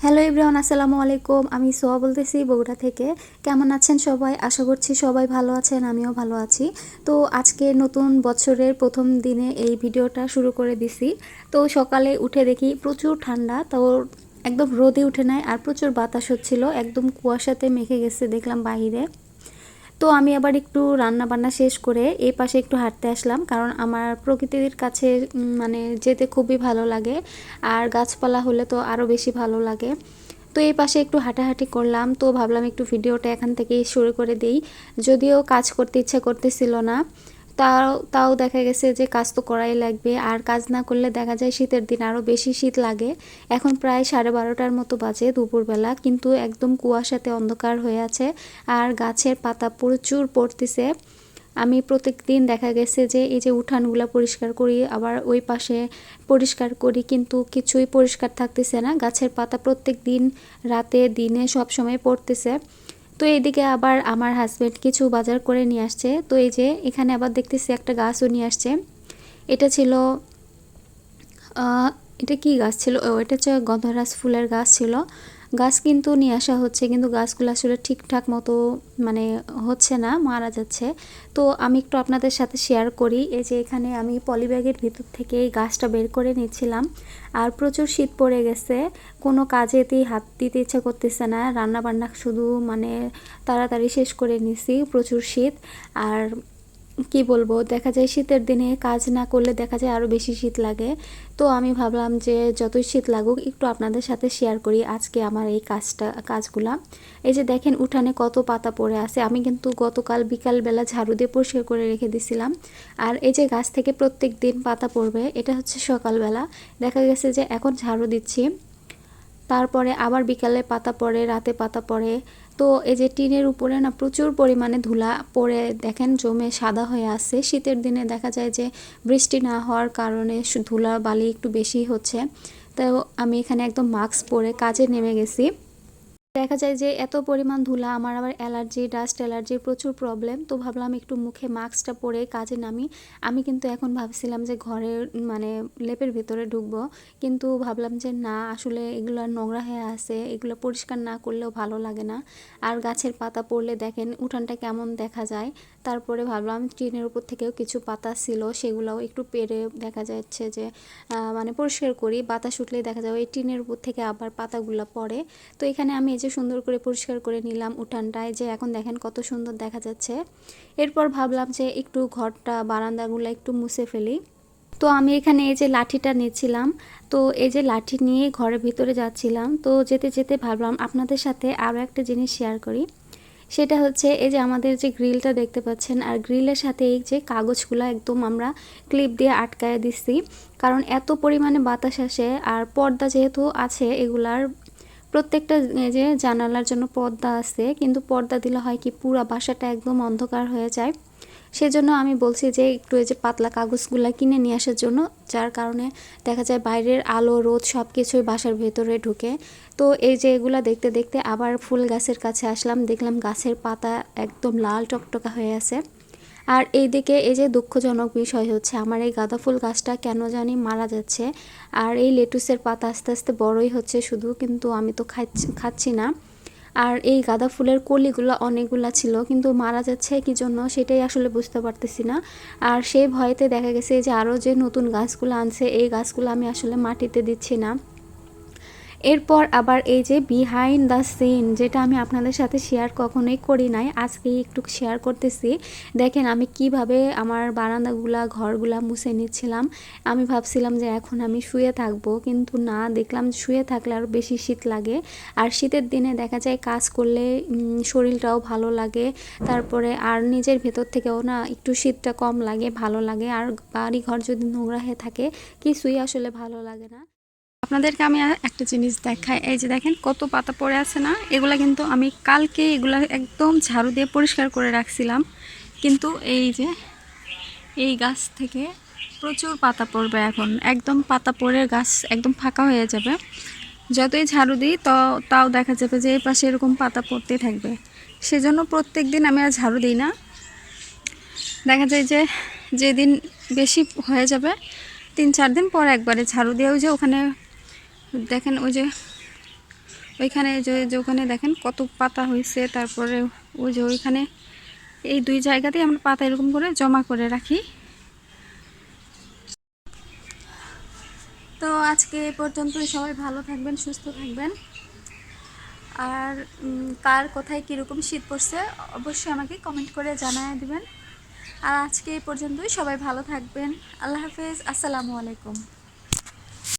Hello everyone, আসসালামু আলাইকুম। আমি সোয়া বলতেছি বগুড়া থেকে। কেমন আছেন সবাই? আশা করছি সবাই ভালো আছেন, আমিও ভালো আছি। তো আজকে নতুন বছরের প্রথম দিনে এই ভিডিওটা শুরু করে দিছি। তো সকালে উঠে দেখি প্রচুর ঠান্ডা, তো একদম রোদে উঠে নাই, আর প্রচুর বাতাস হচ্ছিল, একদম কুয়াশাতে মেখে গেছে দেখলাম বাইরে। তো আমি আবার একটু রান্না বান্না শেষ করে এই পাশে একটু হাঁটতে আসলাম, কারণ আমার প্রকৃতির কাছে মানে যেতে খুবই ভালো লাগে, আর গাছপালা হলে তো আরও বেশি ভালো লাগে। তো এই পাশে একটু হাঁটাহাঁটি করলাম, তো ভাবলাম একটু ভিডিওটা এখান থেকেই শুরু করে দিই। যদিও কাজ করতে ইচ্ছা করতেছিল না, তাও তাও দেখা গেছে যে কাজ তো করাই লাগবে, আর কাজ না করলে দেখা যায় শীতের দিন আরও বেশি শীত লাগে। এখন প্রায় 12:30টার মতো বাজে দুপুরবেলা, কিন্তু একদম কুয়াশাতে অন্ধকার হয়ে আছে, আর গাছের পাতা প্রচুর পড়তেছে। আমি প্রত্যেক দিন দেখা গেছে যে এই যে উঠানগুলো পরিষ্কার করি, আবার ওই পাশে পরিষ্কার করি, কিন্তু কিছুই পরিষ্কার থাকতেছে না। গাছের পাতা প্রত্যেক দিন রাতে দিনে সব সময় পড়তেছে। তো এইদিকে আবার আমার হাজব্যান্ড কিছু বাজার করে নিয়ে আসছে। তো এই যে এখানে আবার দেখতেছি একটা গাছও নিয়ে আসছে। এটা ছিল আহ, এটা কি গাছ ছিল? এটা হচ্ছে গন্ধরাজ ফুলের গাছ ছিল। গাছ কিন্তু নিয়ে আসা হচ্ছে, কিন্তু গাছগুলো আসলে ঠিকঠাক মতো মানে হচ্ছে না, মারা যাচ্ছে। তো আমি একটু আপনাদের সাথে শেয়ার করি। এই যে এখানে আমি পলিব্যাগের ভিতর থেকে এই গাছটা বের করে নিচ্ছিলাম, আর প্রচুর শীত পড়ে গেছে, কোনো কাজেতেই হাত দিতে ইচ্ছা করতেছে না, রান্না বান্না শুধু মানে তাড়াতাড়ি শেষ করে নিছি, প্রচুর শীত। আর কি বলবো, দেখা যায় শীতের দিনে কাজ না করলে দেখা যায় আরও বেশি শীত লাগে। তো আমি ভাবলাম যে যতই শীত লাগুক একটু আপনাদের সাথে শেয়ার করি আজকে আমার এই কাজগুলা। এই যে দেখেন উঠানে কত পাতা পড়ে আছে, আমি কিন্তু গতকাল বিকালবেলা ঝাড়ু দিয়ে পরিষ্কার করে রেখে দিছিলাম। আর এই যে গাছ থেকে প্রত্যেক দিন পাতা পড়বে, এটা হচ্ছে সকালবেলা, দেখা গেছে যে এখন ঝাড়ু দিচ্ছি, তারপরে আবার বিকালে পাতা পড়ে, রাতে পাতা পড়ে। তো এই যে টিনের উপরে না প্রচুর পরিমাণে ধুলা পড়ে দেখেন জমে সাদা হয়ে আছে। শীতের দিনে দেখা যায় যে বৃষ্টি না হওয়ার কারণে ধুলা বালি একটু বেশি হচ্ছে। তো আমি এখানে একদম মাস্ক পরে কাজে নেমে গেছি। দেখা যায় যে এত পরিমাণ ধুলা, আমার আবার অ্যালার্জি, ডাস্ট অ্যালার্জির প্রচুর প্রবলেম। তো ভাবলাম একটু মুখে মাস্কটা পরে কাজে নামি। আমি কিন্তু এখন ভাবছিলাম যে ঘরের মানে লেপের ভেতরে ঢুকবো, কিন্তু ভাবলাম যে না, আসলে এগুলো নোংরা হয়ে আছে, এগুলো পরিষ্কার না করলেও ভালো লাগে না। আর গাছের পাতা পড়লে দেখেন উঠানটা কেমন দেখা যায়। তারপরে ভাবলাম টিনের উপর থেকেও কিছু পাতা ছিল, সেগুলোও একটু পেরে দেখা যাচ্ছে যে মানে পরিষ্কার করি। বাতাস উঠলেই দেখা যায় ওই টিনের উপর থেকে আবার পাতাগুলো পড়ে। তো এখানে আমি এই যে সুন্দর করে পরিষ্কার করে নিলাম উঠানটায়, যে এখন দেখেন কত সুন্দর দেখা যাচ্ছে। এরপর ভাবলাম যে একটু ঘরটা বারান্দাগুলো একটু মুছে ফেলি। তো আমি এখানে এই যে লাঠিটা নিচ্ছিলাম, তো এই যে লাঠি নিয়ে ঘরের ভিতরে যাচ্ছিলাম। তো যেতে যেতে ভাবলাম আপনাদের সাথে আরও একটা জিনিস শেয়ার করি। সেটা হচ্ছে এই যে আমাদের যে গ্রিলটা দেখতে পাচ্ছেন, আর গ্রিলের সাথে এই যে কাগজগুলো একদম আমরা ক্লিপ দিয়ে আটকায় দিচ্ছি, কারণ এত পরিমাণে বাতাস আসে। আর পর্দা যেহেতু আছে এগুলার প্রত্যেকটা যে জানালার জন্য পর্দা আছে, কিন্তু পর্দা দিলে হয় কি পুরো বাসাটা একদম অন্ধকার হয়ে যায়। সেজন্য আমি বলছি যে একটু এই যে পাতলা কাগজগুলো কিনে নিয়ে আসার জন্য, যার কারণে দেখা যায় বাইরের আলো রোদ সব কিছুই বাসার ভেতরে ঢুকে। তো এই যে এগুলা দেখতে দেখতে আবার ফুল গাছের কাছে আসলাম, দেখলাম গাছের পাতা একদম লাল টকটকা হয়ে আছে। আর এইদিকে এই যে দুঃখজনক বিষয় হচ্ছে আমার এই গাঁদা ফুল গাছটা কেন জানি মারা যাচ্ছে। আর এই লেটুসের পাতা আস্তে আস্তে বড়ই হচ্ছে শুধু, কিন্তু আমি তো খাচ্ছি না। আর এই গাঁদা ফুলের কলিগুলো অনেকগুলা ছিল, কিন্তু মারা যাচ্ছে কি জন্য সেটাই আসলে বুঝতে পারতেছি না। আর সেই ভয়েতে দেখা গেছে যে আরও যে নতুন গাছগুলো আনছে এই গাছগুলো আমি আসলে মাটিতে দিচ্ছি না। এরপর আবার এই যে বিহাইন্ড দ্য সিন, যেটা আমি আপনাদের সাথে শেয়ার কখনোই করি নাই, আজকেই একটু শেয়ার করতেছি। দেখেন আমি কিভাবে আমার বারান্দাগুলা ঘরগুলা মুছে নিচ্ছিলাম। আমি ভাবছিলাম যে এখন আমি শুয়ে থাকবো, কিন্তু না, দেখলাম শুয়ে থাকলে আরও বেশি শীত লাগে। আর শীতের দিনে দেখা যায় কাজ করলে শরীরটাও ভালো লাগে, তারপরে আর নিজের ভেতর থেকেও না একটু শীতটা কম লাগে, ভালো লাগে। আর বাড়ি ঘর যদি নোংরা হয়ে থাকে কিছুই আসলে ভালো লাগে না। আপনাদেরকে আমি আর একটা জিনিস দেখাই, এই যে দেখেন কত পাতা পড়ে আছে না, এগুলা কিন্তু আমি কালকে এগুলা একদম ঝাড়ু দিয়ে পরিষ্কার করে রাখছিলাম, কিন্তু এই যে এই গাছ থেকে প্রচুর পাতা পড়বে, এখন একদম পাতা পড়ে গাছ একদম ফাঁকা হয়ে যাবে। যতই ঝাড়ু দিই তাও দেখা যাবে যে এই পাশে এরকম পাতা পড়তে থাকবে। সেজন্য প্রত্যেক দিন আমি আর ঝাড়ু দিই না। দেখা যায় যে যেদিন বেশি হয়ে যাবে 3-4 দিন পর একবারে ঝাড়ু দিয়ে, ওই যে ওখানে দেখেন ওই যে ওইখানে যে ওখানে দেখেন কত পাতা হয়েছে, তারপরে ওই যে ওইখানে এই দুই জায়গাতেই আমরা পাতা এরকম করে জমা করে রাখি। তো আজকে এ পর্যন্তই, সবাই ভালো থাকবেন, সুস্থ থাকবেন। আর কার কোথায় কীরকম শীত পড়ছে অবশ্যই আমাকে কমেন্ট করে জানিয়ে দিবেন। আর আজকে এই পর্যন্তই, সবাই ভালো থাকবেন। আল্লাহ হাফেজ, আসসালামু আলাইকুম।